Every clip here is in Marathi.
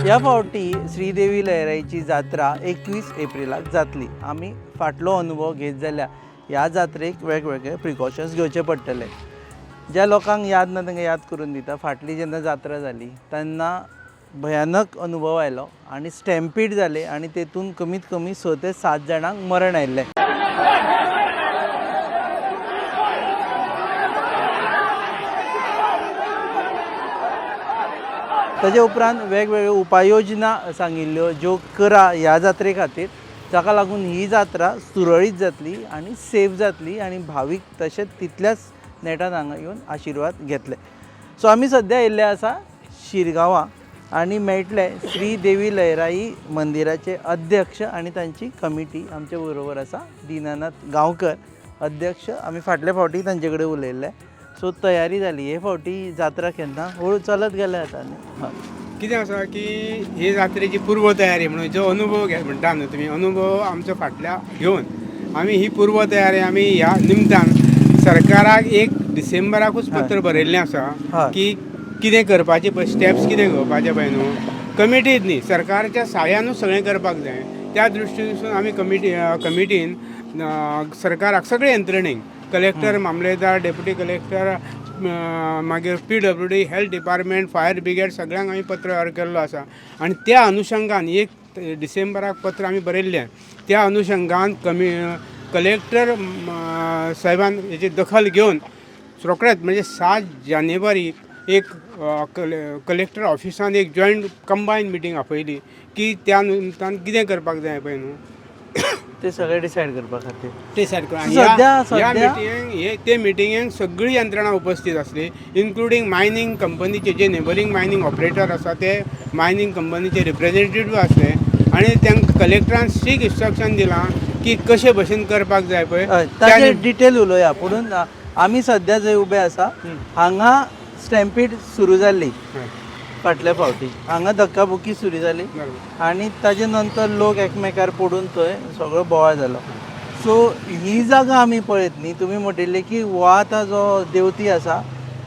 ह्या फावटी श्रीदेवी लयराईची जात्रा 21 एप्रिलाक जातली. आमी फाटलो अनुभव घेत जाल्यार ह्या जात्रेक वेगवेगळे प्रिकॉशन्स घेवचे पडटले. ज्या लोकांक याद ना तांकां याद करून दिता, फाटली जेन्ना जात्रा जाली तेन्ना भयानक अनुभव आयलो आनी स्टॅम्पीड जाले आनी तेतून कमीत कमी 6 ते 7 जाणांक मरण आयिल्लें. ताजे उपरांत वेगवेगळ्यो उपाययोजना सांगिल्ल्यो ज्यो करा ह्या जात्रे खातीर, जाका लागून ही जात्रा सुरळीत जातली आनी सेफ जातली आनी भावीक तशेंच तितल्याच नेटान हांगा येवन आशिर्वाद घेतले. सो आमी सद्या आयिल्ले आसा शिरगांवां आनी मेळटले श्री देवी लयराई मंदिराचे अध्यक्ष आनी तांची कमिटी आमचे बरोबर आसा. दिनानाथ गांवकर अध्यक्ष. आमी फाटल्या फावटी तांचे कडेन उलयल्ले. सो तयारी जाली. हे फावटी जात्रा केन्ना हळू चलत गेले आतां न्ही. कितें आसा की हे जात्रेची पूर्व तयारी म्हणून जो अनुभव म्हणटा न्हू तुमी, अनुभव आमचो फाटल्या घेवन आमी ही पूर्व तयारी आमी ह्या निमतान सरकाराक 1 डिसेंबराकूच पत्र बरयल्लें आसा की कितें करपाचें पळय, स्टेप्स कितें घेवपाचें पळय न्हू. कमिटीच न्ही, सरकारच्या साह्यानूच सगळें करपाक जाय. त्या दृश्टीसून आमी कमिटीन सरकाराक सगळे यंत्रणेक, कलेक्टर, मामलेदार, डेप्युटी कलेक्टर, मागीर PWD, health department, fire brigade सगळ्यांक आमी पत्र तयार केल्लो आसा. आनी त्या अनुशंगान 1 डिसेंबराक पत्र आमी बरयल्लें. त्या अनुशंगान कलेक्टर साहेबान हेची दखल घेवन रोखडेंच म्हणजे 7 जानेवारीक एक कलेक्टर ऑफिसान एक जॉयंट कंबायन मिटींग आपयली की त्या निमतान कितें करपाक जाय पळय न्हू ते सगळे डिसायड करपा खातीर. डिसायड ते मिटिंगेक सगळी यंत्रणा उपस्थित आसली, इन्क्लुडींग मायनींग कंपनीचे जे नेबरींग मायनींग ऑपरेटर आसा ते मायनींग कंपनीचे रिप्रेझेंटेटिव्ह आसले. आनी तांकां कलेक्टरान स्ट्रीक्ट इन्स्ट्रक्शन दिलां की कशे भशेन करपाक जाय पळय ताचे डिटेल उलोवया. पुणून आमी सद्या जंय उबे आसा हांगा स्टॅम्पीड सुरू जाल्ली फाटल्या फावटी. हांगा धक्काबुक्की सुरू जाली आनी ताजे नंतर लोक एकमेकार पडून थंय सगळो बोवाळ जालो. सो ही जागा आमी पळयत न्ही, तुमी म्हणटिल्ले की हो आतां जो देवती आसा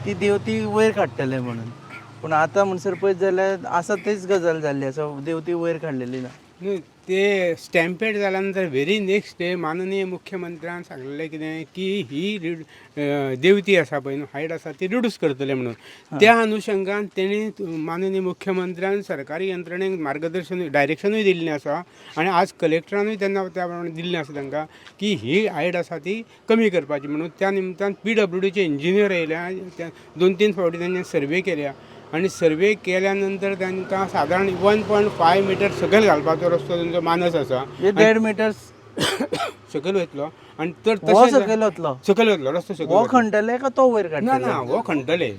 ती देवती वयर काडटले म्हणून, पूण आतां म्हणसर पळयत जाल्यार आसा तेच गजाल जाल्ली आसा, देवती वयर काडलेली ना. ते स्टॅम्पेड जाल्या नंतर व्हेरी नेक्स्ट डे माननीय मुख्यमंत्र्यान सांगलेलें कितें की ही देवती आसा पळय न्हू, हायट आसा ती रिड्यूस करतले म्हणून. त्या अनुशंगान तेणी माननीय मुख्यमंत्र्यान सरकारी यंत्रणेक मार्गदर्शन डायरेक्शनूय दिल्लें आसा. आनी आज कलेक्टरानूय तेन्ना त्या प्रमाणे दिल्लें आसा तांकां की ही हायट आसा ती कमी करपाची म्हणून. त्या निमतान PWDचे इंजिनियर येयल्या, 2-3 फावटी तेंच्यानी सर्वे केल्या आनी सर्वे केल्या नंतर तांकां सादारण 1.5 मिटर सकयल घालपाचो रस्तो तांचो मानस आसा. 1.5 मिटर सकयल वयतलो आनी तर सकयल वतलो रस्तो सकयल हो खणटले का तो वयर काडटले? ना हो खणटले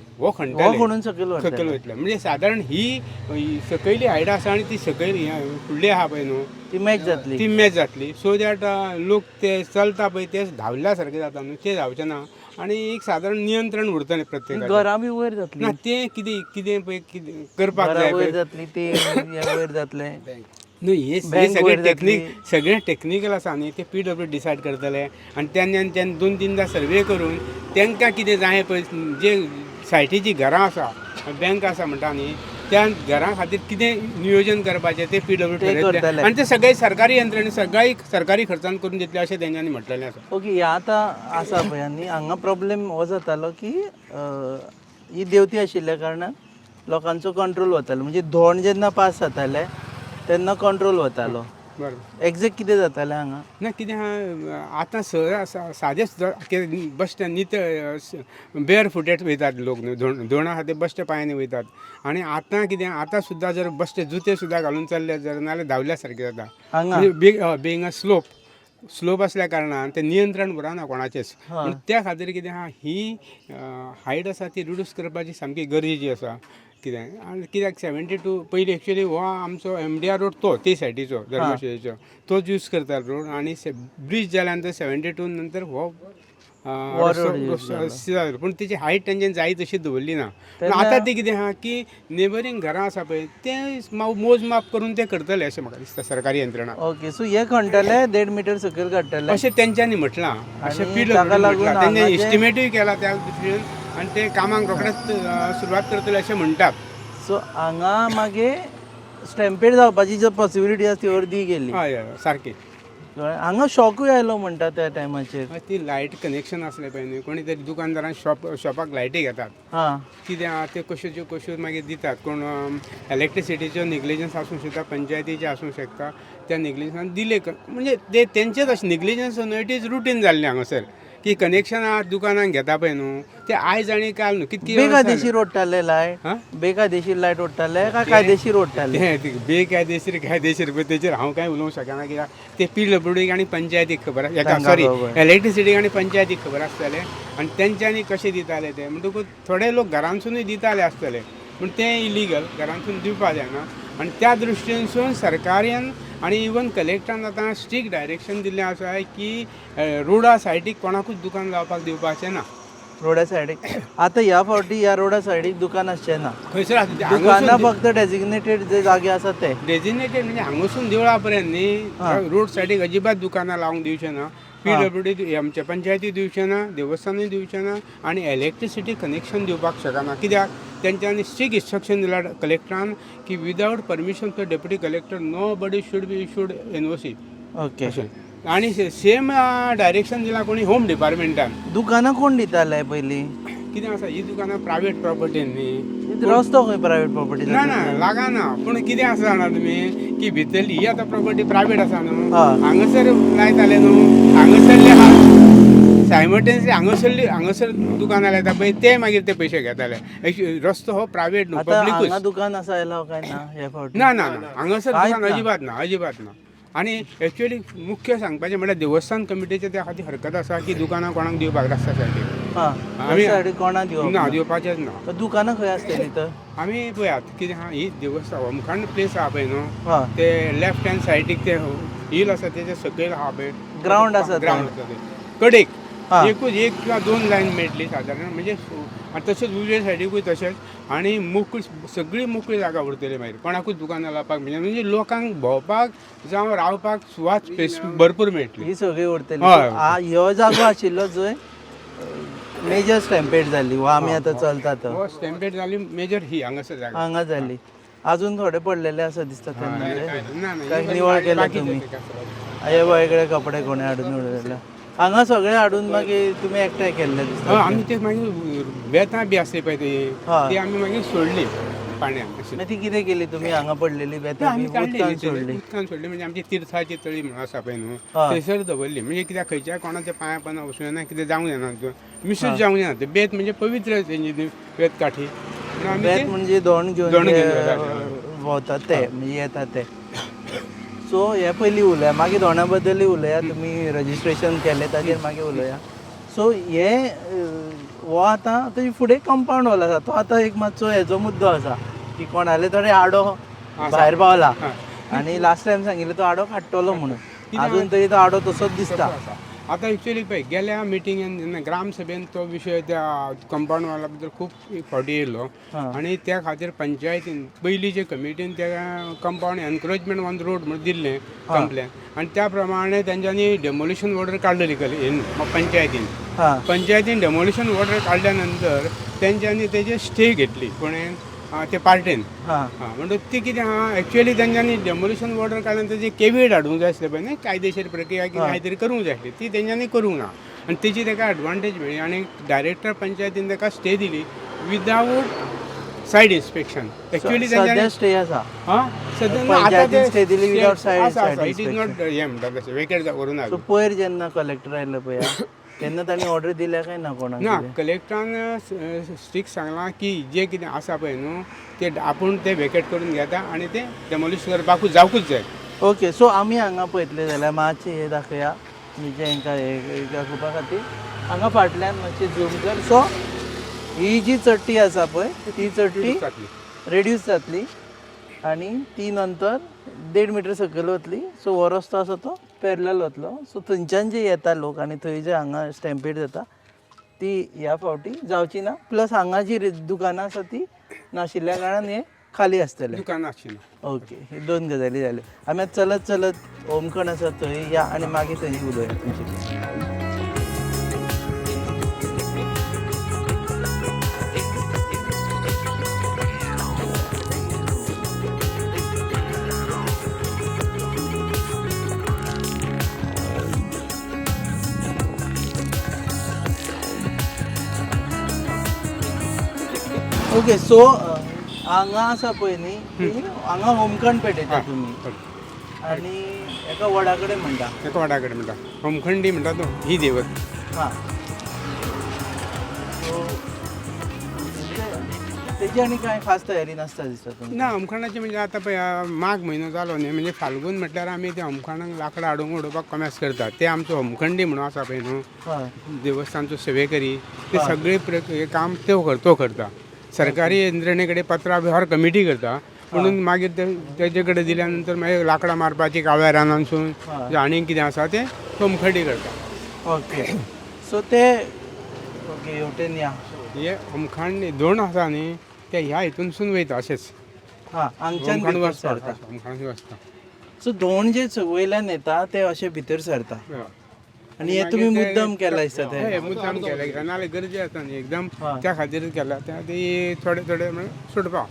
खणून सकयल वयतले. म्हणजे सादारण ही सकयली हायट आसा आनी ती सकयल फुडली आहा पळय न्हू ती मॅच जातली. सो दॅट लोक ते चलता पळय ते धांवल्या सारकें जाता न्हू, ते जावचें ना. आनी एक सादारण नियंत्रण उरतलें प्रत्येक घरां बी वयर जातली ना. ते कितें पळय करपाक जाय वयर जातली, ते वयर जातले न्हू. हे सगळें टेक्निकल आसा न्ही, ते PWD डिसायड करतले. आनी तेन्ना 2-3दा सर्वे करून तांकां कितें जाय पळय, जे सायटीची घरां आसा, बँक आसा म्हणटा न्ही, त्या घरां खातीर कितें नियोजन करपाचें ते PWD करतले. आनी ते सगळे सरकारी यंत्रणे सगळी सरकारी खर्चान करून दितले अशें तेंच्यांनी म्हटलेलें आसा. ओके. हे आतां आसा पळय आनी हांगा प्रॉब्लेम हो जातालो की ही देवती आशिल्ल्या कारणान लोकांचो कंट्रोल वतालो. म्हणजे धोंड जेन्ना पास जाताले तेन्ना कंट्रोल वतालो. एक्झॅक्ट कितें जातालें हांगा ना कितें आहा, आतां सादें बस स्टँड न्ही बेअर फुटेड वयतात लोक न्हू, धोंडा खातीर बश्टे पांयांनी वयतात. आनी आतां कितें, आतां सुद्दां जर बश्टे जुते सुद्दां घालून चल्ले जर नाल्यार धांवल्या सारकें जाता. हांगा बिंग अ स्लोप असल्या कारणान ते नियंत्रण उरना कोणाचेच. त्या खातीर कितें आहा, ही हायट आसा ती रिड्यूस करपाची सामकी गरजेची आसा. कित्याक 72 पयलीं एक्चुली हो आमचो MDR रोड ते सायडीचो धर्मशाळेचो तोच यूज करता रोड. आनी ब्रीज जाल्या नंतर 72 नंतर हो पूण तेची हायट तेंच्यानी जाय तशी दवरली ना. आतां ते कितें आहा की नेबरींग घरां आसा पळय ते मोजमाप करून ते करतले अशें म्हाका दिसता सरकारी यंत्रणा. ओके. सो हे खणटले 1.5 मिटर सकयल काडटले अशें तेंच्यांनी म्हटलां, अशें तेंच्यांनी एस्टिमेटूय केला त्या दृश्टीन आनी ते कामाक रोखडेच सुरवात करतले अशें म्हणटात. सो हांगा मागीर स्टॅम्पेड जावपाची जो पॉसिबिलिटी आसा ती अर्दी गेली. हय हय सारकें. हांगा शॉकूय आयलो म्हणटा त्या टायमाचेर. ती लायट कनेक्शन आसलें पळय न्ही, कोणी तरी दुकानदारान शॉपाक लायटी घेतात. हां कितें आहा ते कश्यो मागीर दितात. कोण इलेक्ट्रिसिटीचो निग्लिजन्स आसूंक शकता, पंचायतीचे आसूंक शकता, त्या निग्लिजन्सान दिले. म्हणजे ते तेंचेच अशें निग्लिजन्स न्हू, इट इज रुटीन जाल्लें हांगासर की कनेक्शनां दुकानांक घेता पळय न्हू ते आयज आनी काल न्हू कितके बेकायदेशीर ओडटाले लायट. हां बेकायदेशीर लायट ओडटाले काय कायदेशीर ओडटाले? बेकायदेशीर कायदेशीर पळय तेचेर हांव कांय उलोवंक शकना, कित्याक ते PWDक आनी पंचायतीक खबर आसा, तांकां सॉरी खबर. इलेक्ट्रिसिटीक आनी पंचायतीक खबर आसतलें. आनी तेंच्यांनी कशें दिताले ते म्हणटकूच थोडे लोक घरांतसूनय दिताले आसतले, पूण तें इलिगल, घरांतसून दिवपाक जायना. आनी त्या दृश्टीनसून सरकारान आनी इवन कलेक्टरान आतां स्ट्रिक्ट डायरेक्शन दिल्लें आसा की रोडा सायडीक कोणाकूच दुकान लावपाक दिवपाचें ना. रोडा सायडीक आतां ह्या फावटी ह्या रोडा सायडीक दुकान आसचें ना. खंयसर दुकानां फक्त डेजिग्नेटेड जे जागे आसा ते डेजिग्नेटेड म्हणजे हांगासून देवळा पर्यंत न्ही, रोड सायडीक अजिबात दुकानां लावंक दिवचें ना. PWD आमच्या पंचायती दिवचें ना, देवस्थानूय दिवचें ना, आनी इलेक्ट्रिसिटी कनेक्शन दिवपाक शकना. कित्याक तेंच्यांनी स्ट्रिक्ट इन्स्ट्रक्शन दिला कलेक्टरान की without permission of the deputy collector nobody should be issued NOC. Okay. आनी सेम डायरेक्शन दिला कोणी होम डिपार्टमेंटान. दुकानां कोण दिताले पयलीं? कितें आसा ही दुकानां प्रायवेट प्रॉपर्टीन न्ही. रस्तो खंय प्रायवेट प्रॉपर्टी? ना ना लागना, पूण कितें आसा जाणा तुमी की भितरली ही आतां प्रॉपर्टी प्रायवेट आसा न्हू, हय. हांगासर लायताले न्हू, हांगासरले सायमल्टेनियसली हांगासर दुकानां लायता पळय ते मागीर ते पयशे घेताले. रस्तो हो प्रायवेट न्हू, आतां हांगा पब्लिकूच. दुकान आसा येला काय ना ह्या फावटी? ना ना ना हांगासर कांयच दुकान ना. अजिबात ना. आनी एक्चुअली मुख्य सांगपाचें म्हणल्यार देवस्थान कमिटीचे त्या खातीर हरकत आसा की दुकानां कोणाक दिवपाक रस्त्या सायडीक. आमी सायडीक कोणा दिवप ना ना. दिवपाचेंच ना. तर दुकानां खंय आसतलीं तर? आमी पळयात कितें आहा ही देवस्थान होमखंड प्लेस आहा पळय न्हू, हय. ते लेफ्ट हँड सायडीक ते हिल आसा तेजे सकयल आहा पळय ग्रावंड आसा ग्रावंड आसा ते कडेक हां. एकूच 1 किंवा 2 लायन मेळटली सादारण. म्हणजे तशेंच उजवे सायडीकूय तशेंच. आनी सगळी मोकळी जागा उरतली मागीर कोणाकूच दुकानां लावपाक मेळना. म्हणजे लोकांक भोंवपाक जावं रावपाक सुवात स्पेस भरपूर मेळटली. ही सगळी उरतली. हय. ह्यो जागो आशिल्लो जंय मेजर स्टॅम्पेड जाल्ली वा आमी आतां चलता तो हो स्टॅम्पेड जाली मेजर ही हांगासर जागा. हांगा जाल्ली. अजून थोडे पडलेले आसा दिसता तेन्ना ना ना काय निवळ केले तुमी? हे वेगळे कपडे कोणी हाडून उडयले? हांगा सगळे हाडून मागीर तुमी एकठांय केल्ले दिसता. आमी ते मागीर बेतां बी आसली पळय ती आमी मागीर सोडली पाण्यान अशी. मागीर ती कितें केली तुमी? हांगा पडलेली बेतां आमी काडली उदकान सोडली? उदकान सोडली. म्हणजे आमची तीर्थाची तळी म्हणून आसा पळय न्हू हय. थंयसर दवरली. म्हणजे कित्याक खंयच्या कोणाच्या पांया पाना वचूं येना, कितें जावं येना, मिसूज जावं येना. ते बेत म्हणजे पवित्र तेंची बेत काठी म्हणून आमी बेत ते म्हणजे धोंड घेवन धोंड जे घेवन वतात. भोंवतात ते म्हणजे येतात ते. सो हे पयलीं उलया, मागीर धोंडा बद्दलूय उलया. तुमी रजिस्ट्रेशन केलें ताजेर मागीर उलया. सो हे हो आतां ताजे फुडें कंपाउंड वॉल आसा तो आतां एक मातसो हेजो मुद्दो आसा की कोणाले तरी आडो भायर पावला आनी लास्ट टायम सांगिल्लें तो आडो काडटलो म्हणून. अजून तरी तो आडो तसोच दिसता. आतां एक्चुअली पळय गेल्या मिटिंगेन जेन्ना ग्रामसभेन तो विशय त्या कंपाउंड वॉला बद्दल खूब फावटी येयलो. आनी त्या खातीर पंचायतीन पयलींचे कमिटीन त्या कंपाउंड एनक्रोचमेंट ऑन रोड म्हणून दिल्लें कंप्लेन. आनी त्या प्रमाणे तेंच्यांनी डेमोलिशन ऑर्डर काडलेली पंचायतीन. पंचायतीन डेमोलिशन ऑर्डर काडल्या नंतर तेंच्यांनी तेजेर स्टे घेतली कोणें ते पार्टेन. म्हणटून ती कितें आहा एक्चुअली तेंच्यांनी डेमोलिशन ऑर्डर काडल्यानंतर जे केवीड हाडूंक जाय आसलें पळय न्ही कायदेशीर प्रक्रिया की कांय तरी करूंक जाय आसली ती तेंच्यांनी करूंक ना. आनी तेची ताका एडवांटेज मेळ्ळी आनी डायरेक्टर पंचायतीन ताका स्टे दिली विदावट सायड इन्स्पेक्शन. एक्चुअली सद्या स्टे आसा. सद्या स्टे दिली without said it is not हें म्हणटा तशें वेकेट करून सो पयर जेन्ना कलेक्टर आयलो पळय तेन्ना तांणी ऑर्डर दिल्या काय ना कोणाक? ना कलेक्टरान स्ट्रिक्ट सांगलां की जे कितें आसा पळय न्हू ते आपूण ते वेकेट करून घेता आनी ते डेमोलिश करपाकूच जावकूच जाय. ओके. सो आमी हांगा पळयतले जाल्यार मातशें हें दाखया म्हणजे हांकां हें दाखोवपा खातीर हांगा फाटल्यान मातशें झूम कर. सो ही जी चट्टी आसा पळय ती चट्टी रेड्यूस जातली आनी ती नंतर 1.5 मीटर सकयल वतली. सो हो रस्तो आसा तो पॅरलल वतलो. सो थंयच्यान जे येता लोक आनी थंय जे हांगा स्टॅम्पेड जाता ती ह्या फावटी जावची ना. प्लस हांगा जी दुकानां आसा ती नाशिल्ल्या कारणान हे खाली आसतले. दुकानां आशिल्लीं. ओके. हे 2 गजाली जाल्यो. आमी आतां चलत चलत होमखंड आसा थंय या आनी मागीर थंय उलोवया तुमचे. ओके सो हांगा आसा पळय न्ही ती हांगा होमखंड पेटयता तुमी आनी एका वडा कडेन म्हणटा एका वाडा कडेन म्हणटा होमखंडी म्हणटा तो ही देवत. हां तेजी आनी कांय खास तयारी नासता दिसता तुमकां. ना होमखंडाची म्हणजे आता पळय माघ म्हयनो जालो न्ही म्हणजे फाल्गून म्हटल्यार आमी ते होमखंडाक लाकडां हाडूंक उडोवपाक कमेस करतात. ते आमचो होमखंडी म्हणून आसा पळय न्हू हय देवस्थानचो सेवेकरी ते सगळे हे काम तो करता. सरकारी यंत्रणे कडेन पत्रा व्यवहार कमिटी करता म्हणून मागीर तेजे कडेन दिल्या नंतर मागीर लाकडां मारपाची काव्या रानांसून आनी कितें आसा ते होमखंडी करता. ओके सो ते ओके हेवटेन या हे होमखंड दोन आसा न्ही ते ह्या हितूनसून वयता अशेंच हां हांगच्यान होमखंड भितर वचता सरता. होमखंड वचता. सो धोंड जे वयल्यान येता ते अशे भितर सरता आनी हे तुमी मुद्दम केला दिसता ते. हय मुद्दाम केला कित्याक नाल्यार गरजे आसा न्ही एकदम त्या खातीर केला ते थोडे थोडे सुटपा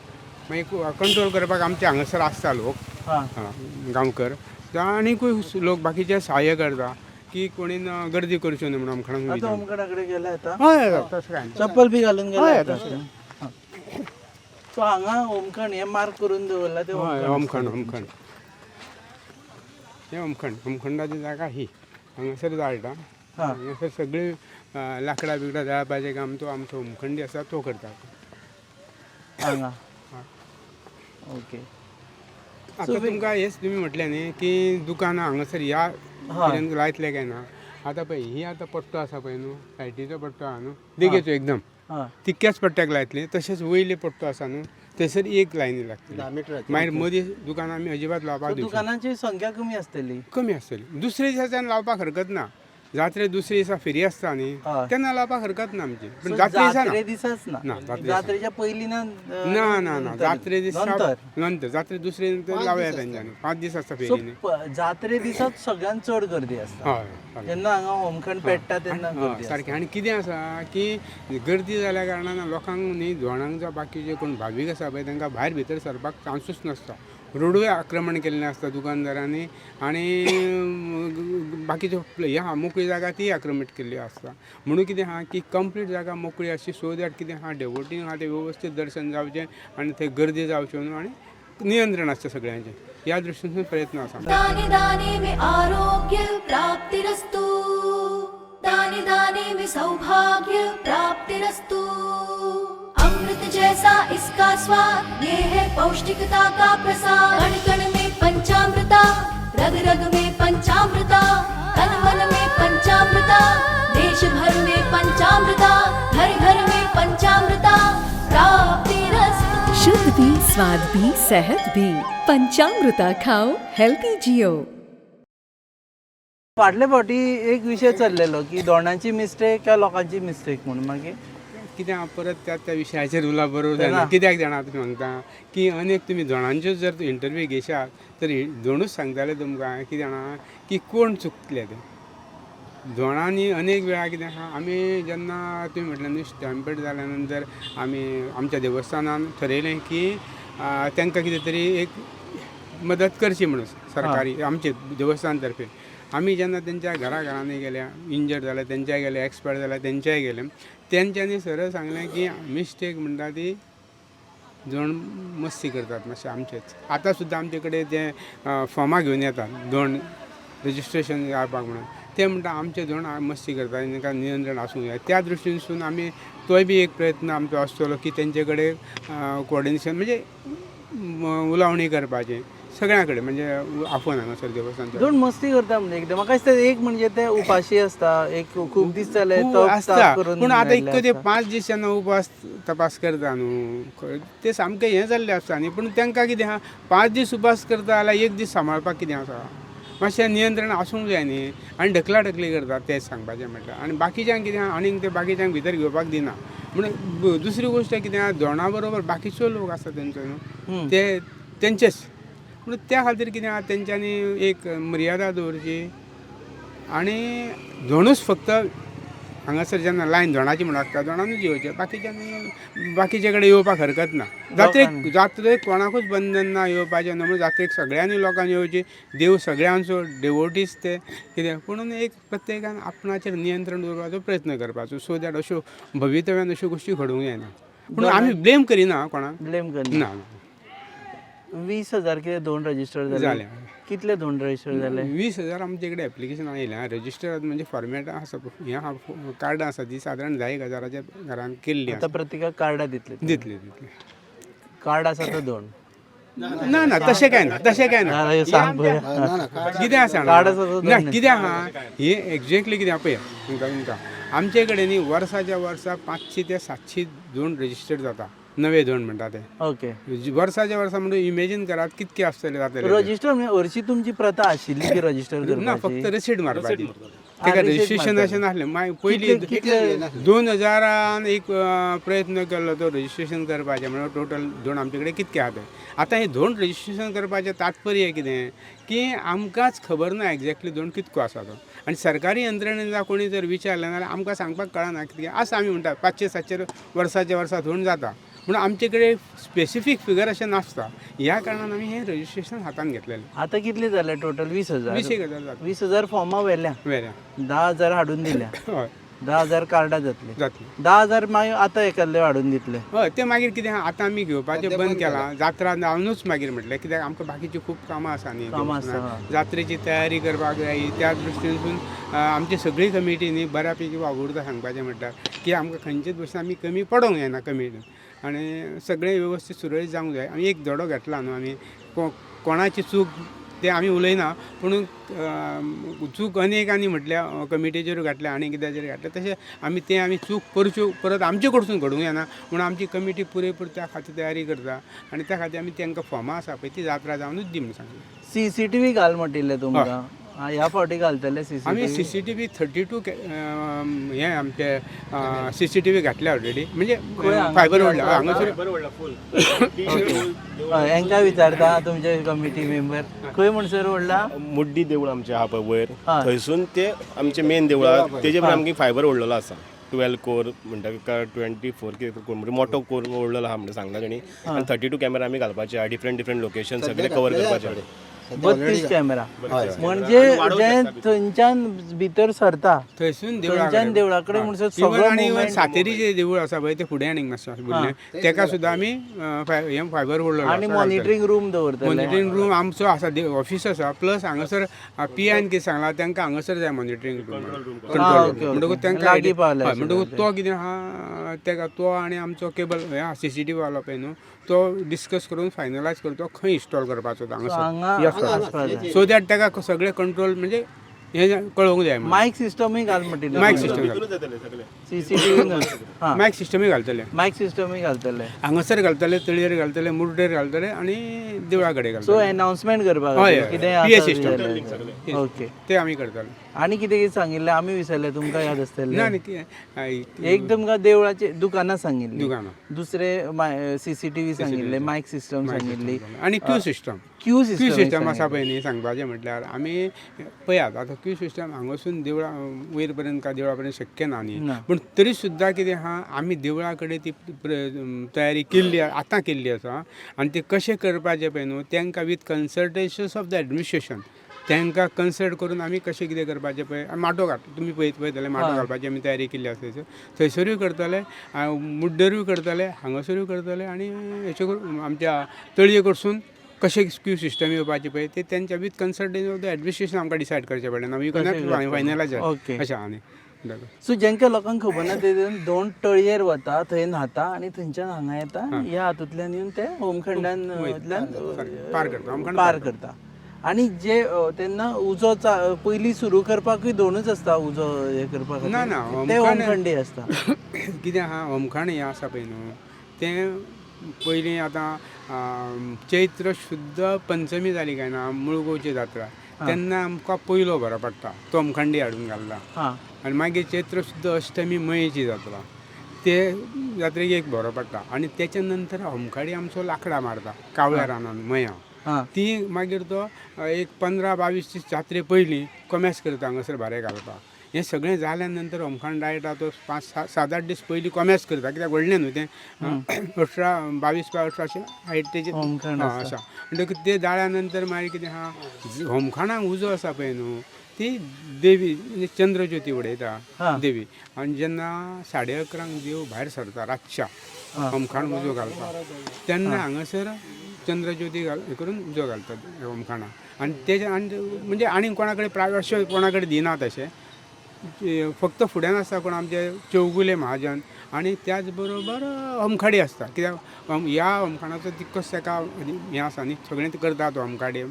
मागीर कंट्रोल करपाक आमचे हांगासर आसता लोक हां गांवकर आनीकूय लोक बाकीचे सहाय्य करता की कोणी गर्दी करच्यो न्ही म्हणून आतां होमखंडाक होमखंडा कडेन गेला येता हय तसं काय चप्पल बी घालून गेला हय येता. तसं हां. सो हांगा होमखंड हे मार्क करून दवरला ते हय होमखंड हे होमखंडाची जागा ही हांगासर जाळटा. हां हांगासर सगळी लाकडां बिकडां जाळपाचें काम तो आमचो होमखंडी आसा तो करता. हांगा ओके आतां तुमकां हेच तुमी म्हटलें न्ही की दुकानां हांगासर ह्या कितें लायतले काय ना. आतां पळय ही आतां पट्टो आसा पळय न्हू लायटीचो पट्टो आहा न्हू देगेचो एकदम हां तितक्याच पट्ट्याक लायतले. तशेंच वयले पट्टो आसा न्हू थंयसर एक लायनी लागतली. मागीर मदीं दुकानां आमी अजिबात लावपाक दिवची दुकानांची संख्या कमी आसतली. कमी आसतली. दुसऱ्या दिसाच्यान लावपाक हरकत ना. जात्रे दुसरे दिसा फेरी आसता न्ही तेन्ना लावपाक हरकत ना आमची. पण जात्रे दिसाच ना ना जात्रेच्या पयलीं ना ना जात्रे दिसा नंतर जात्रे दुसरे नंतर लावया तेंच्यांनी 5 दीस आसता फेरी न्ही. जात्रे दिसाच सगळ्यान चड गर्दी आसता. हय जेन्ना हांगा होमखंड पेट्टा तेन्ना गर्दी सारकें. आनी कितें आसा की गर्दी जाल्या कारणान लोकांक न्ही जोडांक जावं बाकीचे कोण भावीक आसा पळय तांकां भायर भितर सरपाक चान्सूच नासता. रोडूय आक्रमण केल्लें आसता दुकानदारांनी आनी बाकीच्यो ह्या मोकळी जागा ती आक्रमीत केल्ली आसता. म्हणून कितें आहा की कंप्लीट जागा मोकळी अशी सो दॅट कितें आहा डेवोटी आहा ते वेवस्थीत दर्शन जावचें आनी थंय गर्दी जावच्यो न्हू आनी नियंत्रण आसचें सगळ्यांचें. ह्या दृश्टीन प्रयत्न आसा. दाने दाने में आरोग्य प्राप्तिरस्तु दाने दाने में सौभाग्य प्राप्तिरस्तु अमृत जैसा इसका स्वाद ये है पौष्टिकता का प्रसाद कण कण में पंचामृता रग रग में पंचामृता तन मन में पंचामृता देश भर में पंचामृता घर घर में पंचामृता प्राप्तिरस्तु शुद्ध भी स्वाद भी सेहत भी पंचामृता खाओ हेल्थी जियो. फाटले फावटी एक विशय चल्लेलो की दोणांची मिस्टेक काय लोकांची मिस्टेक म्हणून मागीर कित्याक परत त्या विशयाचेर उलोवप बरोबर जायना. कित्याक जाणा तुमी सांगता की अनेक तुमी जोणांच्यो जर इंटरव्यू घेशात तर जोणूच सांगताले तुमकां कितें जाणा की कोण चुकले ते. जोणांनी अनेक वेळा कितें आहा आमी जेन्ना तुमी म्हटलें न्ही स्टॅम्पेड जाल्या नंतर आमी आमच्या देवस्थानान थरयलें की तांकां कितें तरी एक मदत करची म्हणून सरकारी आमचे देवस्थान तर्फे. आमी जेन्ना तेंच्या घरांनी गेल्या इंजर्ड जाल्या तेंच्याय गेले एक्सपायर जाल्या तेंच्याय गेले तेंच्यांनी सरळ सांगलें की मिस्टेक म्हणटा ती जोण मस्ती करतात मातशें आमचेच. आतां सुद्दां आमचे कडेन ते फॉर्मां घेवन येतात जोण रजिस्ट्रेशन जावपाक म्हणून ते म्हणटा आमचे जोण मस्ती करतात तांकां नियंत्रण आसूंक जाय. त्या दृश्टीनसून आमी तोय बी एक प्रयत्न आमचो आसतलो की तेंचे कडेन कोऑर्डिनेशन म्हणजे उलावणी करपाचें सगळ्यां कडेन म्हणजे आफोन हांगासर देवस्थान दोन मस्ती करता म्हणजे एकदम म्हाका दिसता एक म्हणजे ते उपाशी आसता एक खूब दीस जाले तो आसता. पूण आतां इतको ते 5 दीस जेन्ना उपास तपास करता न्हू ते सामकें हें जाल्लें आसता न्ही. पूण तांकां कितें आहा 5 दीस उपास करता जाल्यार एक दीस सांबाळपाक कितें आसा मातशें नियंत्रण आसूंक जाय न्ही. आनी ढकला ढकली करता तें सांगपाचें म्हटल्यार. आनी बाकीच्यांक कितें आहा आनीक ते बाकीच्यांक भितर घेवपाक दिना. म्हणून दुसरी गोश्ट कितें आहा जोणा बरोबर बाकीच्यो लोक आसता तेंचो न्हू ते तेंचेच. म्हणून त्या खातीर कितें आहा तेंच्यांनी एक मर्यादा दवरची आनी जोणूच फक्त हांगासर जेन्ना लायन जोणाची म्हणून आसता जोणानूच येवचें बाकीचे कडेन येवपाक हरकत ना. जात्रेक कोणाकूच बंधन ना येवपाचें न्हू. म्हणून जात्रेक सगळ्यांनी लोकांनी येवची. देव सगळ्यांचो डेवोटीज ते कितें पूण एक प्रत्येकान आपणाचेर नियंत्रण दवरपाचो प्रयत्न करपाचो सो दॅट अश्यो भवितव्यान अश्यो गोश्टी घडूंक जायना. पूण आमी ब्लेम करिना कोणाक ब्लेम करना ना 20,000 कितें दोन रजिस्टर जाले जाले कितले दोन रजिस्टर जाले 20,000 आमचे कडेन एप्लिकेशन आयल्या रजिस्टर म्हणजे फॉर्मेट आसा हें आहा कार्डां आसा ती सादारण 10,000च्या घरान केल्ली आता प्रत्येकाक कार्डां दितले दितली कार्ड आसा तो दोन ना ना तशें काय ना तशें काय ना ना, हे सांग पळोवया. कितें आसा कार्ड आसा तो ना दोन. कितें आहा हे एक्झॅक्टली कितें पळय तुमकां आमचे कडेन न्ही वर्साच्या वर्सा 500 ते 700 जोड रजिस्टर जाता नवे जोड म्हणटा ते ओके वर्साच्या वर्सा म्हणजे इमेजीन करात कितके आसतले जातले रजिस्टर म्हणजे हरशी तुमची प्रथा आशिल्ली की रजिस्टर ना करपाची फक्त रेसीट मारपाची हा, तेका receipt रजिस्ट्रेशन मारपाची. अशें नासलें पयलीं कितले 2000 एक प्रयत्न केल्लो तो रजिस्ट्रेशन करपाचें म्हणून टोटल दोन आमचे कडेन कितके आहा ते आतां हे दोन रजिस्ट्रेशन करपाचें तात्पर्य कितें की आमकांच खबर ना एक्झॅक्टली दोन कितको आसा तो आनी सरकारी यंत्रणेन जर कोणी जर विचारलें जाल्यार आमकां सांगपाक कळना कितें आसा आमी म्हणटा 500-700 वर्साच्या वर्सा धोंड जाता पूण आमचे कडेन स्पेसिफीक फिगर अशें नासता ह्या कारणान आमी हें रजिस्ट्रेशन हातान घेतलेलें आता कितले जाले टोटल 20,000 20,000 जाता 20,000 फॉर्मां व्हेल्या वेऱ्या 10,000 हाडून दिल्या हय 10,000 कार्डां जातली जातली 10,000 मागीर आतां एकाले हाडून दितले हय ते मागीर कितें आतां आमी घेवपाचें बंद केलां जात्रा जावनूच मागीर म्हटलें कित्याक आमकां बाकीची खूब कामां आसा न्ही कामां आसा, हय. जात्रेची तयारी करपाक जाय त्या दृश्टीनसून आमची सगळी कमिटी न्ही बऱ्यापैकी वावुरता सांगपाचें म्हणटा की आमकां खंयचेच भशेन आमी कमी पडोंक जायना कमिटीन आनी सगळें वेवस्थीत सुरळीत जावंक जाय आमी एक धडो घेतला न्हू आमी कोणाची चूक ते आमी उलयना पूण चूक अनेकांनी म्हटल्या कमिटीचेर घातल्या आनी कित्याचेर घातल्या तशें आमी चूक करच्यो परत आमचे कडसून घडूंक येना म्हणून आमची कमिटी पुरेपूर त्या खातीर तयारी करता आनी त्या खातीर आमी तांकां फॉर्मां आसा पळय ती जात्रा जावनूच दी म्हणून सांगलें सीसीटीव्ही घाल म्हटिल्ले तुमकां ह्या फावटी घालतले आमी सीसीटीव्ही CCTV 32 हे आमचे CCTV घातल्या ऑलरेडी म्हणजे खंय फायबर ओडला हांगासर हांकां विचारता तुमचे कमिटी मेंबर खंय म्हणसर ओडला मुड्डी देवूळ आमचें आहा पळय वयर हय. थंयसून ते आमचे मेन देवूळ आहा तेजे पण आमगे फायबर ओडलेलो आसा 12 कोर म्हणटा 24 कितें कोर म्हणजे मोठो कोर ओडलेलो आहा म्हणटा सांगला तेणी आनी 32 कॅमेरा आमी घालपाचे आहा डिफरंट लोकेशन सगळे कवर करपाचे आहा 32 कॅमेरा म्हणजे जे थंयच्यान भितर सरता थंयसून थंयच्यान देवळा कडेन म्हणसर सगळो आनी movement सातेरी जे देवूळ आसा पळय ते फुडें आनीक मातशें बुरलें तेका सुद्दां आमी हें फायबर ओडलेलो आणि मॉनिटरींग रूम दवरतले मॉनिटरींग रूम आमचो आसा ऑफिस आसा प्लस हांगासर PIन कितें सांगला तांकां हांगासर जाय monitoring room control okay, room okay. म्हणटकूच लागीं पावल्या तांकां म्हणटकूच तो कितें आहा तेका तो आनी आमचो केबल CCTV वालो पळय न्हू तो डिस्कस करून फायनलायज करतो खंय इन्स्टॉल करपाचो हांगा आसपा जाय. सो दॅट ताका सगळे कंट्रोल म्हणजे हें कळोवंक जाय मायक सिस्टमूय घाल म्हटिल्ले मायक सिस्टम सीसीटीव्ही हा मायक सिस्टमूय घालतले मायक सिस्टमूय घालतले हांगासर घालतले तळयेर घालतले मुर्डेर घालतले आनी देवळा कडेन सो घालतले अनाउन्समेंट करपाक हय, कितें PA आसा system. विचारलें. ओके ते आमी करतले आनी कितें कितें सांगिल्लें आमी विचारलें तुमकां याद ना आसतलें न्ही कितें एक तुमकां देवळाचे दुकानां सांगिल्ली दुकानां दुसरे सीसीटीव्ही सांगिल्ले मायक सिस्टम सांगिल्ली आनी Q system Q Q system system आसा पळय न्ही सांगपाचें म्हटल्यार आमी पळयात आतां क्यू सिस्टम हांगासून देवळा वयर पर्यंत काय देवळा पर्यंत शक्य ना न्ही ना. पूण तरी सुद्दां कितें आहा आमी देवळा कडेन ती तयारी केल्ली आतां केल्ली आसा आनी ते कशें करपाचें पळय न्हू तांकां विथ कन्सल्टेशन्स ऑफ द एडमिनिस्ट्रेशन तांकां कन्सल्ट करून आमी कशें कितें करपाचें पळय माटो घाल तुमी पळयतले माटो घालपाची आमी तयारी केल्ली आसा थंयसरूय करतले मुड्डेरूय करतले हांगासरूय करतले आनी हेचे करून आमच्या तळये कडसून कशें क्यू सिस्टम येवपाचें पळय ते तेंच्या with consultation of the administration आमकां डिसायड करचें पडलें वी कॅनॉट फायनलायज ओके. अशें आहा न्ही सो जेंका लोकांक खबर ना ते दोन तळयेर वता थंय न्हाता आनी थंयच्यान हांगा येता ह्या हातूंतल्यान येवन ते होमखंडांतल्यान पार करता होमखंड पार करता आनी जे तेन्ना उजो पयलीं सुरू करपाकूय दोनूच आसता उजो हे करपाक ना ना ते होमखंडी आसता कितें आहा होमखंड हें आसा पळय न्हू तें पयलीं आतां चैत्र शुद्ध पंचमी जाली काय ना मुळगोवची जात्रा तेन्ना आमकां पयलो बरो पडटा तो होमखंडी हाडून घालता आनी मागीर चैत्र शुद्ध अष्टमी मयेची जात्रा ते जात्रेक एक बरो पडटा आनी तेच्या नंतर होमखाडी आमचो लांकडां मारता कावळ्या रानान मया ती मागीर तो एक 15-22 जात्रे पयलीं कॉमेस करता हांगासर भारे घालपाक हें सगळें जाल्या नंतर होमखंड डायटा तो 5-7-8 दीस पयलीं कॉमेस करता कित्याक व्हडलें न्हू तें 22-18 हायट तेजें आसा म्हणटकीर ते जाल्या नंतर मागीर कितें आहा होमखंडाक उजो आसा पळय न्हू ती देवी म्हणजे चंद्रज्योती उडयता देवी आनी जेन्ना 11:30 देव भायर सरता रातच्या होमखाण उजो घालपाक तेन्ना हांगासर चंद्रज्योती हे करून उजो घालतात होमखाणा आनी तेजे आनी म्हणजे आनी कोणा कडेन प्रायवेट अशें कोणा कडेन दिनात अशें फक्त फुड्यान आसता कोण आमचे चौगुले महाजन आनी त्याच बरोबर होमखाडी आसता कित्याक ह्या होमखाणाचो तितकोच ताका हें आसा न्ही सगळें ते करतात होमखाडी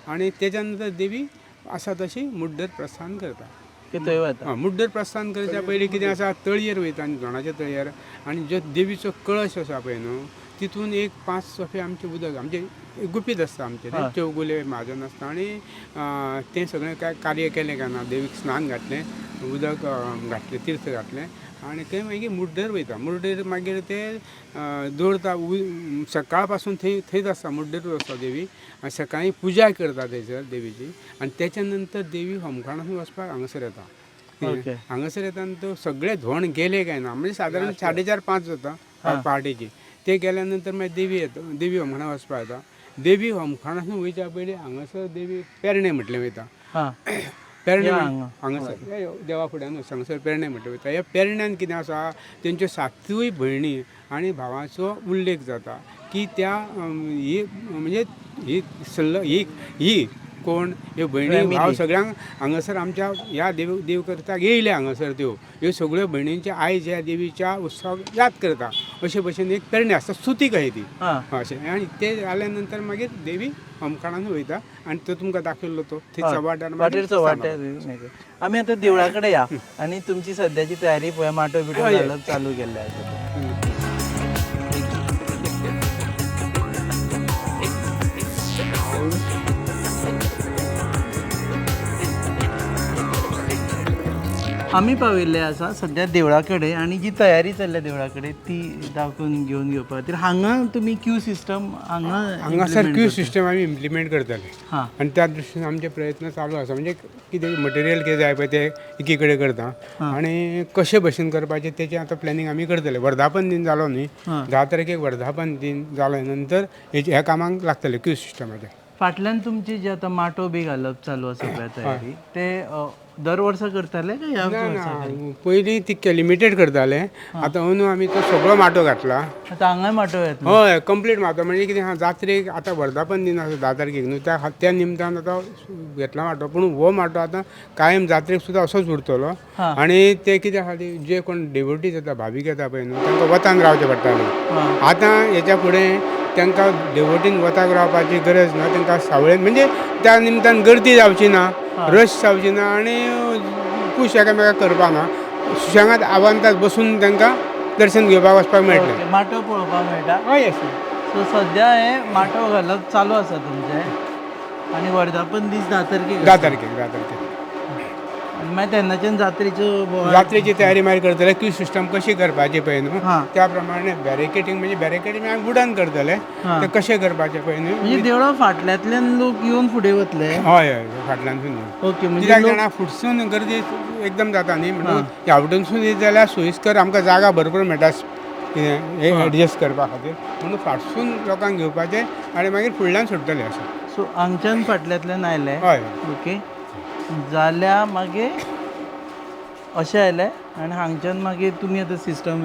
आनी तेच्या नंतर देवी आसा तशी मुड्डर प्रस्थान करता की थंय वता मुड्डर प्रस्थान करच्या पयलीं कितें आसा तळयेर वयता आनी झोणाच्या तळयेर आनी जो देवीचो कळश आसा पळय न्हू तितून एक 5 सोफे आमचे उदक आमचे गुपीत आसता आमचे चौगुले महाजन आसता आनी तें सगळें काय कार्य केलें काय ना देवीक स्नान घातलें उदक घातलें तीर्थ घातलें आनी तें मागीर मुड्डर वयता मुड्डर मागीर ते दवरता सकाळ पासून थंयच आसता मुड्डरूच आसता देवी आनी सकाळीं पुजा करता थंयसर देवीची आनी तेच्या नंतर देवी होमखाणांत वचपाक हांगासर येता हांगासर येता आनी तो सगळे धोण गेले काय ना म्हणजे सादारण 4:30-5 जाता पहाटेची ते गेल्या नंतर मागीर देवी येता देवी होमखाणां वचपाक येता देवी होमखाणांत वयच्या पयलीं हांगासर देवी पेरणे म्हटलें वयता पेरणे हांगासर देवा फुड्यान हांगासर पेरणे म्हटलें वयता ह्या पेरण्यान कितें आसा तेंच्यो 7य भयणी आनी भावाचो उल्लेख जाता की त्या ही म्हणजे ही कोण ह्यो भयणी भाव सगळ्यांक हांगासर आमच्या ह्या देव करताक येयले हांगासर ह्यो सगळ्यो भयणींचे आयज ह्या देवीच्या उत्सवाक याद करता अशे भशेन एक पेरणे आसता स्तुती कही ती अशें आनी ते जाल्या नंतर मागीर देवी होमखाणांत वयता आनी तो तुमकां दाखयल्लो तो थंय चव्हाट्यार आमी आतां देवळा कडेन या आनी तुमची सद्याची तयारी पळय माटो बिटो घालप चालू केल्ले आसा आमी पाविल्ले आसा सद्या देवळा कडेन आनी जी तयारी चल्ल्या देवळा कडेन ती दाखोवन घेवन घेवपा खातीर हांगा तुमी क्यू सिस्टम हांगासर क्यू सिस्टम आमी इम्प्लिमेंट करतले आनी त्या दृश्टीन आमचे प्रयत्न चालू आसा म्हणजे कितें मटेरियल कितें जाय पळय ते एकी कडेन करता आनी कशे भशेन करपाचें तेचें आतां प्लॅनिंग आमी करतले वर्धापन दिन जालो न्ही 10 तारखेक वर्धापन दिन जालो नंतर ह्या कामाक लागतले क्यू सिस्टमाचे फाटल्यान तुमची जी आतां माटो बी घालप चालू आसा पळय तयारी ते दर वर्सा करताले काय ह्या वर्सा पयलीं ती लिमिटेड करताले आतां अंदू आमी तो सगळो माटो घातला आतां हांगाय माटो येतलो हय कंप्लीट माटो म्हणजे कितें आहा जात्रेक आतां वर्धापन दिन आसा 10 तारखेक न्हू त्या निमतान आतां घेतला माटो पूण हो माटो आतां कायम जात्रेक सुद्दां असोच उरतलो आनी ते कितें आहा जे कोण डेवोटीज येता भावीक येता पळय न्हू तांकां वतान रावचें पडटालें आतां हेच्या फुडें तांकां डेवोटीन वताक रावपाची गरज ना तांकां सावळेन म्हणजे त्या निमतान गर्दी जावची ना रश जावची ना आनी खूश एकामेकाक करपाक ना सुशेगाद आवांताक बसून तांकां दर्शन घेवपाक वचपाक मेळटलें माटो पळोवपाक मेळटा हय सो सद्या हे माटो घालप चालू आसा तुमचें आनी वर्धापन दीस 10 तारखेक 10 तारखेक आनी मागीर तेन्नाच्यान जात्रेची तयारी मागीर करतले क्यू सिस्टम कशी करपाची पळय न्हू त्या प्रमाणे बॅरिकेटींग म्हणजे बॅरिकेटींग आमी वुडान करतले ते कशें करपाचें पळय न्हू म्हणजे देवळा फाटल्यांतल्यान लोक येवन फुडें वतले हय हय फाटल्यानसून ओके म्हणजे कित्याक जाणां फुडसून गर्दी एकदम जाता न्ही म्हणून ह्या वटेनसून येत जाल्यार सोयीस्कर आमकां जागा भरपूर मेळटा हे एडजस्ट करपा खातीर म्हणून फाटसून लोकांक घेवपाचें आनी मागीर फुडल्यान सुट्टले अशें सो हांगच्यान फाटल्यांतल्यान आयले हय ओके जाल्या मागीर अशें आयलें आनी हांगच्यान मागीर तुमी आतां सिस्टम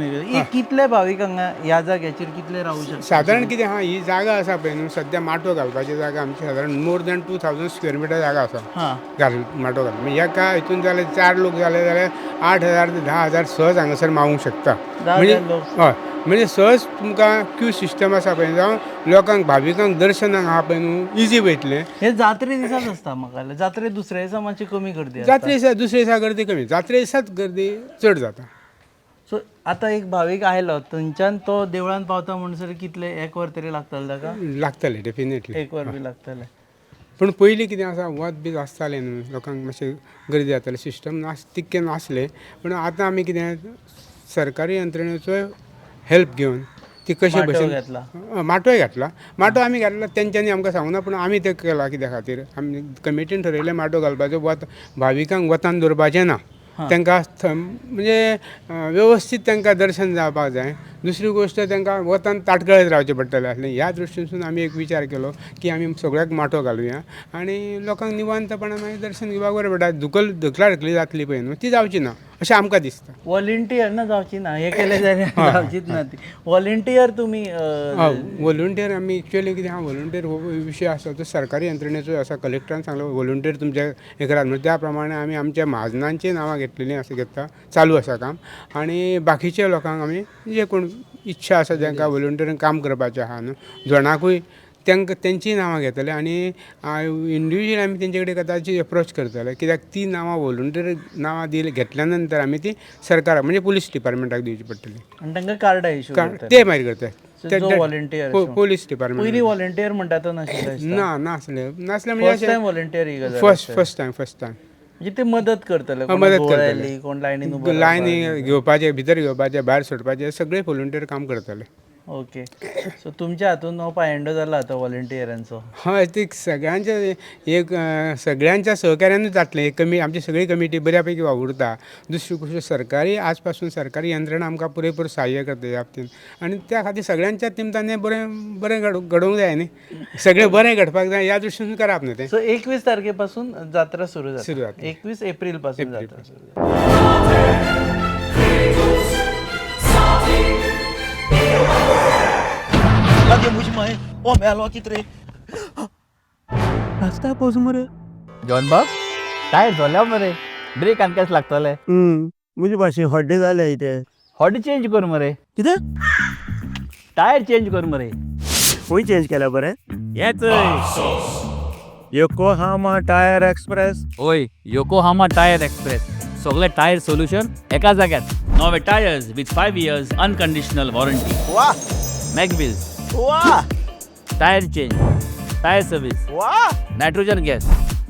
कितले भावीक हांगा ह्या जाग्याचेर कितले रावूं शकता सादारण कितें आहा ही जागा आसा पळय न्हू सद्या माटो घालपाची जागा आमची सादारण मोर दॅन 2000 स्क्वेअर मिटर जागा आसा माटो घाल म्हणजे एका हितून जाले 4 लोक जाले जाल्यार 8000 ते 10000 सहज हांगासर मावूंक शकता म्हणजे हय म्हणजे सहज तुमकां क्यू सिस्टम आसा पळय जावं लोकांक भाविकांक दर्शनाक आहा पळय न्हू इजी वयतलें हे जात्रे दिसाच आसता म्हाका जात्रे दुसऱ्या दिसा मातशी कमी गर्दी जात्रे दिसा दुसऱ्या दिसा गर्दी कमी जात्रे दिसाच गर्दी चड जाता सो आतां एक भावीक आयलो थंयच्यान तो देवळान पावता म्हणसर कितले 1 वर तरी लागतले ताका लागतले डेफिनेटली 1 वर बी लागतले पूण पयलीं कितें आसा वत बी आसतालें न्हू लोकांक मातशें गर्दी जातालें सिस्टम तितकें नासलें पूण आतां आमी कितें सरकारी यंत्रणेचो हेल्प घेवन ती कशी भशेन माटोय घातला माटो आमी घातला तेंच्यांनी आमकां सांगूं ना पूण आमी ते केला कित्या खातीर आमी कमिटीन ठरयलें माटो घालपाचो वत भाविकांक वतान दवरपाचें ना तांकां म्हणजे वेवस्थीत तांकां दर्शन जावपाक जाय दुसरी गोश्ट तांकां वतान ताटकळत रावचें पडटलें आसलें ह्या दृश्टीनसून आमी एक विचार केलो की आमी सगळ्याक माटो घालुया आनी लोकांक निवांतपणान मागीर दर्शन घेवपाक बरें पडटा धुकल धुकलाढकली जातली पळय न्हू ती जावची ना अशें आमकां दिसता. व्हॉलेंटियर ना जावची ना, हे केले जाल्यार जावचीच ना ती. व्हॉलेंटियर तुमी व्हॉलंटियर आमी एक्चुअली कितें हा व्हॉलंटियर हो विशय आसा तो सरकारी यंत्रणेचो आसा. कलेक्टरान सांगलो व्हॉलंटियर तुमच्या हे करात म्हणून, त्या प्रमाणे आमी आमच्या महाजनांची नांवां घेतलेलीं आसा, घेता चालू आसा काम. आनी बाकीच्या लोकांक आमी जे कोण इच्छा आसा जांकां व्हॉलंटियरींग काम करपाचें आहा न्हू जणांकूय तेंची नांवां घेतले आनी इंडिविज्युअल आमी तेंचे कडेन कदाचित एप्रोच करतले, कित्याक ती नांवां व्हॉलंटियर नांवां घेतल्या नंतर आमी ती सरकाराक म्हणजे पुलीस डिपार्टमेंटाक दिवची पडटली. आनी तांकां कार्डां इश्यू ते मागीर करतात व्हॉलेंटियर. Police department. पयलीं व्हॉलेंटियर म्हणटा तो नाशिल्लो. नासले फर्स्ट म्हणजे टायम व्हॉलेंटियर ही गजाल. फर्स्ट टायम म्हणजे ते मदत करतले, मदत कोण करतले. गोळ्याली, कोण लायनीन उबो लायनी घेवपाचे, भितर घेवपाचे, भायर सोडपाचे, सगळे व्हॉलंटियर काम करतले. ओके. सो तुमच्या हातून हो पायंडो जाला आतां व्हॉलेंटियरांचो. हय, ते सगळ्यांच्या सहकार्यानूच जातलें. आमची सगळी कमिटी बऱ्यापैकी वावुरता. दुसरी गोष्ट सरकारी आज पासून सरकारी यंत्रणा आमकां पुरेपूर सहाय्य करता ह्या बाबतींत. आनी त्या खातीर सगळ्यांच्या निमतान हें बरें घडोवंक जाय न्ही. सगळें बरें घडपाक जाय ह्या दृश्टीन करप न्ही तें. सो 21 तारखेपासून जात्रा सुरू सुरू जाता. जाता. 21 एप्रिल पासून जात्रा सुरू जाता. जॉन बाब टायर झाल्या मरे, ब्रेक आनी केस लागतले. म्हणजे भाशे हड्डे जाले इथे. हॉड चेंज कर मरे, कितें टायर चेंज कर मरे. खंय चेंज केल्या बरें? येच योकोहामा टायर एक्सप्रेस. ओय, योकोहामा टायर एक्सप्रेस. सगळे टायर सोल्युशन एका जाग्यात. नवे tyres with 5 years unconditional warranty. वा मॅगविल्स, वा टायर चेंज, टायर सर्विस, वा nitrogen gas,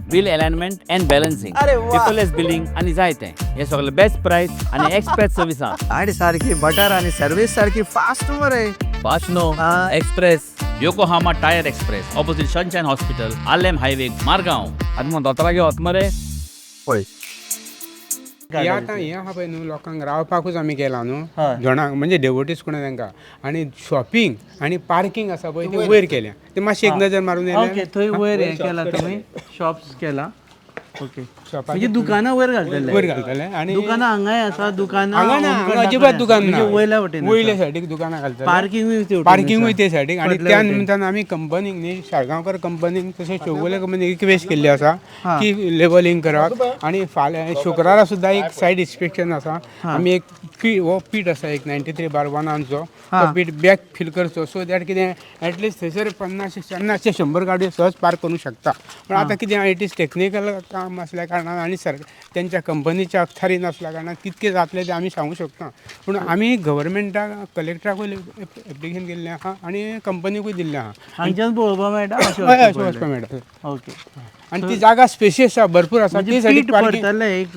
wheel alignment and balancing, अरे वा. पेपरलेस बिलिंग आनी जायतें. हे सगळे बेस्ट प्राइस आनी एक्सप्रेस सर्विस आहा. आणि सारखी बटर आणि सर्विस सारखी फास्ट मरे. फास्ट नो, हा. Express. Yokohama tyre express, opposite sunshine hospital, Alem highway, Margao. आनी मग दोतोरा घेवत मरे. पळय हें आतां हें आहा पळय न्हू, लोकांक रावपाकूच आमी केला न्हू, हय. जणांक म्हणजे डेवोटीज कोण तांकां. आनी शॉपिंग आनी पार्किंग आसा पळय तें वयर केल्या. ते मातशी एक नजर मारून ओके, थंय वयर हे केला तुमी, शॉप्स केला. ओके, शॉपाचे म्हणजे दुकानां वयर घालतले. वयर घालतले. आनी दुकानां हांगाय आसा, दुकानां हांगा ना, होमकार्ट हांगा अजिबात दुकान ना. म्हणजे वयल्या वटेन वयल्या सायडीक दुकानां घालतले. पार्किंगूय ते सायडीक. आनी त्या निमतान आमी कंपनीक न्ही, साळगांवकर कंपनीक तशेंच चौगुले कंपनीक रिक्वेस्ट केल्ली आसा की लेबलिंग करप. आनी फाल्यां शुक्रारा सुद्दां एक सायड इन्स्पेक्शन आसा. आमी एक पीट आसा एक 93/1 तो पीट बॅक फिल करचो, सो दॅट कितें एटलिस्ट थंयसर 50-100 गाडयो सहज पार्क करूंक शकता. पण आतां कितें इट इज टेक्निकल काम असल्या कारणान आनी त्यांच्या कंपनीच्या अखत्यारीन असल्या कारणान कितके जातले ते आमी सांगूंक शकना. पूण आमी गव्हर्मेंटाक कलेक्टराकूय एप्लिकेशन केल्लें आहा आनी कंपनीकूय दिल्लें आहा. हांगच्यान पळोवपाक मेळटा अशें वचपाक मेळटा. ओके. आनी ती जागा स्पेशियस आसा, भरपूर आसा. ती म्हणजे पीट सायडीक पार्किंग पडटले, एक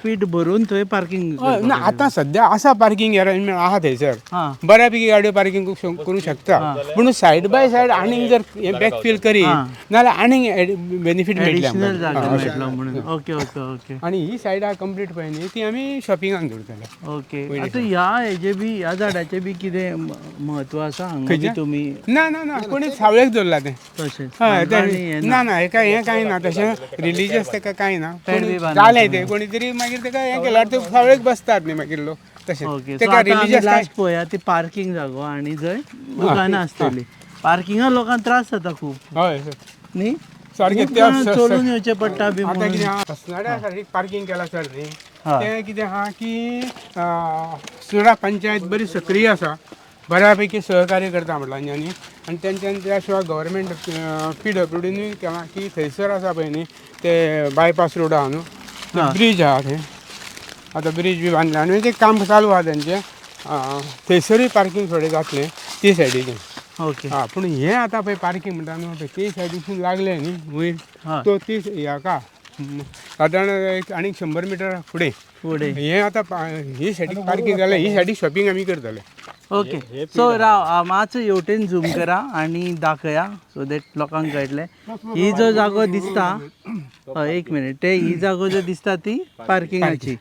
पीट भरून थंय पार्किंग. ना, आतां सध्या आसा पार्किंग अरेंजमेंट आहा थंयसर. हां. बऱ्यापैकी गाडयो पार्किंग करूंक शकता. पूण सायड बाय सायड आनीक जर बॅक फिल करी नाल्यार आनीक बेनिफीट एडिशनल जागा मेळटलें. मेळटलो म्हणून. ओके ओके ओके आनी ही सायडा कंप्लीट पळय न्ही, ती आमी शॉपिंगाक दवरतले. ओके. आतां हेजे बी ह्या झाडाचे बी कितें म्हत्व आसा हांगा बी तुमी ना ना ना, कोणी सावळेक दवरला तें. तशेंच? हय, आनी हें ना ना, हें कांय ना तशें रिलिजियस तेका कांय ना. पेड बी बांदून जालें तें कोणी तरी मागीर तेका हें केल्यार ते सावळेक बसतात न्ही मागीर लोक तशें. ओके. सो तेका आतां आमी रिलिजियस लास्ट पळया ती पार्किंग जागो आनी जंय दुकानां आसतली. पार्किंगाक लोकांक त्रास जाता खूब हय न्ही. सारकें खूब जाणां चलून येवचें पडटा बी आतां म्हणून. कितें आहा, असनाड्या सारकी पार्किंग केला सर न्ही, हा. तें कितें आहा की सुरा पंचायत बरी सक्रीय आसा, बऱ्यापैकी सहकार्य करता म्हटलं न्ही. आनी तेंच्यान त्या शिवाय गव्हर्मेंट PWDनूय केलां की थंयसर आसा पळय न्ही ते बायपास रोड आहा न्हू, ब्रीज आहा थंय. आतां ब्रीज बी बांदला आनी तें काम चालू आहा तेंचें. थंयसरूय पार्किंग थोडें जातलें ते सायडीन. ओके. पूण हें आतां पळय पार्किंग म्हणटा न्हू पळय ते सायडीसून लागलें न्ही वयर, तो ती हेका सादारण एक आनीक 100 मिटर फुडें हें आतां ही सायडीक पार्किंग जालें, ही सायडीक शॉपिंग आमी करतले. ओके. सो राव मातसो हेवटेन झूम करा आनी दाखया सो दॅट लोकांक कळटलें. ही जो जागो दिसता, एक मिनिट, ते ही जागो जो दिसता ती पार्किंगाची.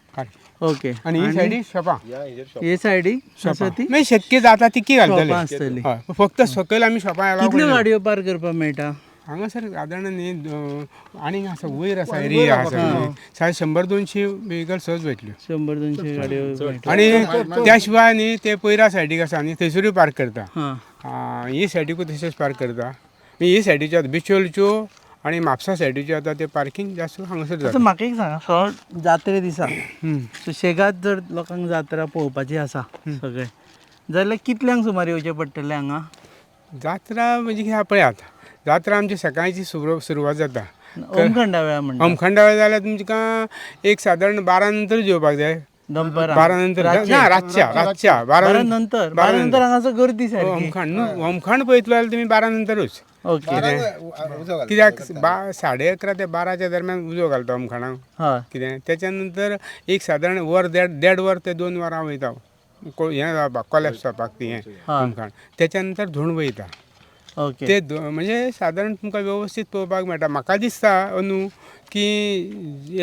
ओके. आनी ही सायडीक शॉपां, हे सायडीक आसा ती मागीर शक्य जाता तितकी शॉपां घालतले. आसतली. फक्त सकयल आमी शॉपां कितल्यो गाडयो पार्क करपाक मेळटा? हांगासर सादारण न्ही आनीक आसा वयर आसा एरिया आसा 100-200 व्हेकल सहज वयतल्यो 100-200 गाडयो आणि त्या शिवाय न्ही ते पयरा सायडीक आसा न्ही थंयसरूय पार्क करता हां ही सायडीकूय तशेंच पार्क करता ही सायडीच्यो बिचोलच्यो आणि म्हापसा सायडीच्यो आतां ते पार्किंग जास्त हांगासर आतां जाता म्हाका एक सांगा सो जात्रे दिसा सुशेगाद जर लोकांक जात्रा पळोवपाची आसा सगळे जाल्यार कितल्यांक सुमार येवचें पडटलें हांगा जात्रा म्हणजे ह्या पळयात जात्रा आमची सकाळची सुरवात जाता ओमखंडा वेळा म्हणटा अमखंडा वेळ जाल्यार तुमकां एक सादारण 12 नंतर जेवपाक जाय दनपारां 12 नंतर ना रातच्या 12 नंतर 12 नंतर हांगासर गर्दी सारकी होमखंड पळयतलो जाल्यार तुम्ही 12 नंतरूच ओके कित्याक 11:30 ते 12च्या दरम्यान उजो घालता होमखंडाक हय कितें त्याच्या नंतर एक सादारण वर देड वर ते 2 वरां वयता हें जावपाक कोलॅप्स जावपाक ती हें होमखंड त्याच्या नंतर धुण वयता ओके ते म्हणजे सादारण तुमकां व्यवस्थीत पळोवपाक मेळटा म्हाका दिसता अंदू की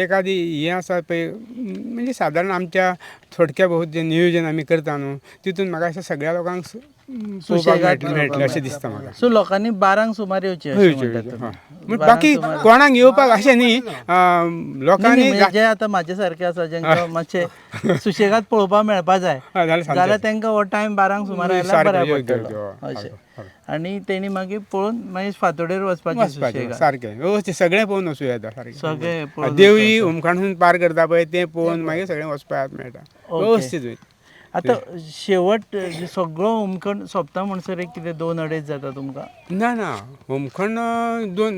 एखादी हें आसा पळय म्हणजे सादारण आमच्या थोडक्या बहुत जें नियोजन आमी करता न्हू तितून म्हाका दिसता सगळ्या लोकांक पळोवपाक मेळटलें अशें दिसता म्हाका सो लोकांनी 12 सुमार येवचें अशें म्हणटात तुमी. पूण बाकी कोणाक येवपाक अशें न्ही लोकांनी म्हणजे जे आतां म्हाजे सारके आसा जेंकां मातशें सुशेगाद पळोवपाक मेळपा जाय जाल्यार तांकां हो टायम 12 सुमार आयल्यार बऱ्याक पडटलो अशें आनी तेणी मागीर पळोवन मागीर फातोडेर वचपाचें सुशेगाद सारकें व्यवस्थीत सगळें पळोवन वचूं येता सगळें सारकें पळोवन देवळी होमखंड पार करता पळय तें पळोवन मागीर सगळें वचपाक मेळटा व्यवस्थीत वयता आतां शेवट सगळो होमखंड सोंपता म्हणसर एक कितें 2-2.5 जाता तुमकां ना होमखंड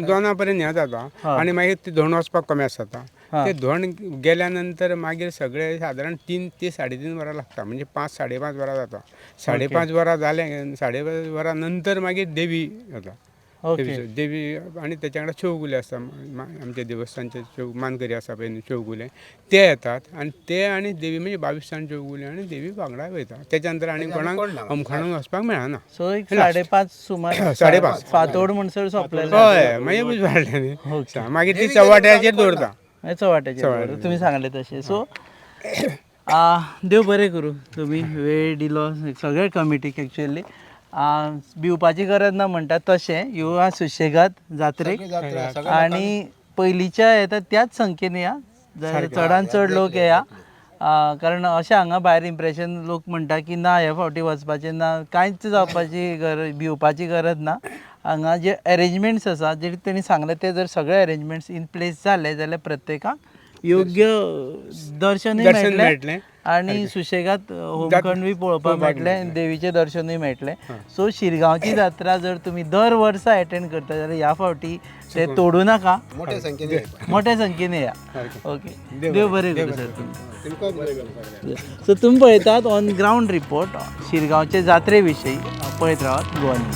दोना पर्यंत हें जाता आनी मागीर ते धोंड वचपाक कमी जाता ते धोंड गेल्या नंतर मागीर सगळे सादारण 3 ते 3.5 वरां लागता म्हणजे 5-5.5 वरां जाता 5.5 वरां जाले 5.5 वरां नंतर मागीर देवी जाता देवी आणि त्याच्या वांगडा चौगुले आसता आमच्या देवस्थानचे मानकरी आसा पळय चौगुले ते येतात आणि ते आणि देवी म्हणजे 22 जाण चौगुले आणि देवी वांगडा वयता त्याच्या नंतर आनी कोणाक होमखंडाक वचपाक मेळना सो एक 5.5 सुमार 5.5 फातोड म्हणसर सोंपलेलें हय मागीर उज वाडलें मागीर ती चवाट्याचेर दवरता चवाट्याचेर तुमी सांगले तशें सो देव बरें करूं तुमी वेळ दिलो सगळे कमिटीक एक्चुअली भिवपाची गरज ना म्हणटात तशें ह्यो सुशेगाद जात्रेक आनी पयलींच्या येता त्याच संख्येन या चडांत चड लोक येया कारण अशें हांगा भायर इम्प्रेशन लोक म्हणटा की ना ह्या फावटी वचपाचें ना कांयच जावपाची गरज भिवपाची गरज ना हांगा जे अरेंजमेंट्स आसा जे तेणी सांगले ते जर सगळे अरेंजमेंट्स इन प्लेस जाले जाल्यार प्रत्येकाक योग्य दर्शनूय मेळटलें आनी सुशेगाद होमखंडूय पळोवपाक मेळटलें देवीचें दर्शनूय मेळटलें सो शिरगांवची जात्रा जर तुमी दर वर्सा एटेंड करता जाल्यार ह्या फावटी ते तोडू नाका मोठ्या संख्येन या ओके देव बरें करूं सर तुमी सो तुमी पळयतात ऑन ग्रावंड रिपोर्ट शिरगांवचे जात्रे विशयी पळयत रावात गोवन